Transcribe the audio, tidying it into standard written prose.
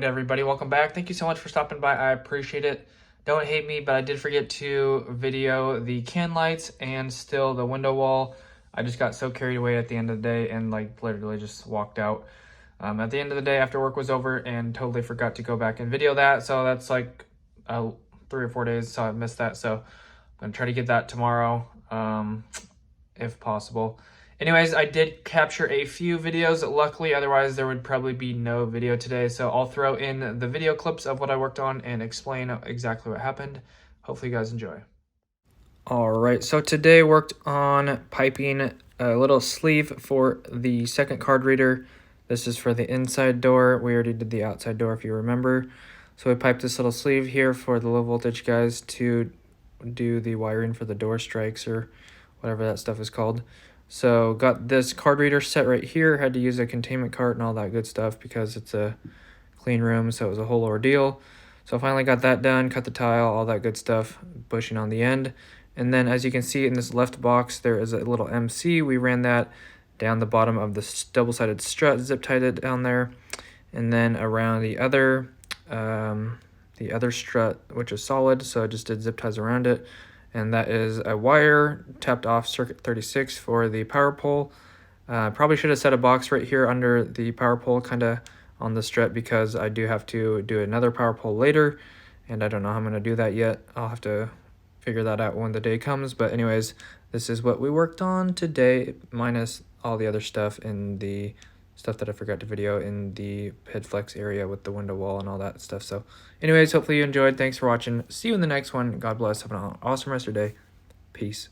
Alright everybody, welcome back. Thank you so much for stopping by. I appreciate it. Don't hate me, but I did forget to video the can lights and still the window wall. I just got so carried away at the end of the day and like literally just walked out at the end of the day after work was over and totally forgot to go back and video that. So that's like 3 or 4 days, so I missed that. So I'm gonna try to get that tomorrow if possible. Anyways, I did capture a few videos, luckily, otherwise there would probably be no video today. So I'll throw in the video clips of what I worked on and explain exactly what happened. Hopefully you guys enjoy. All right, so today worked on piping a little sleeve for the second card reader. This is for the inside door. We already did the outside door if you remember. So we piped this little sleeve here for the low voltage guys to do the wiring for the door strikes or whatever that stuff is called. So got this card reader set right here, had to use a containment cart and all that good stuff because it's a clean room, so it was a whole ordeal. So I finally got that done, cut the tile, all that good stuff, bushing on the end. And then as you can see in this left box, there is a little MC. We ran that down the bottom of the double-sided strut, zip tied it down there, and then around the other strut, which is solid, so I just did zip ties around it. And that is a wire tapped off circuit 36 for the power pole. Probably should have set a box right here under the power pole, kind of on the strut, because I do have to do another power pole later, and I don't know how I'm going to do that yet. I'll have to figure that out when the day comes. But anyways, this is what we worked on today, minus all the other stuff and the stuff that I forgot to video in the head flex area with the window wall and all that stuff. So anyways, hopefully you enjoyed. Thanks for watching. See you in the next one. God bless. Have an awesome rest of your day. Peace.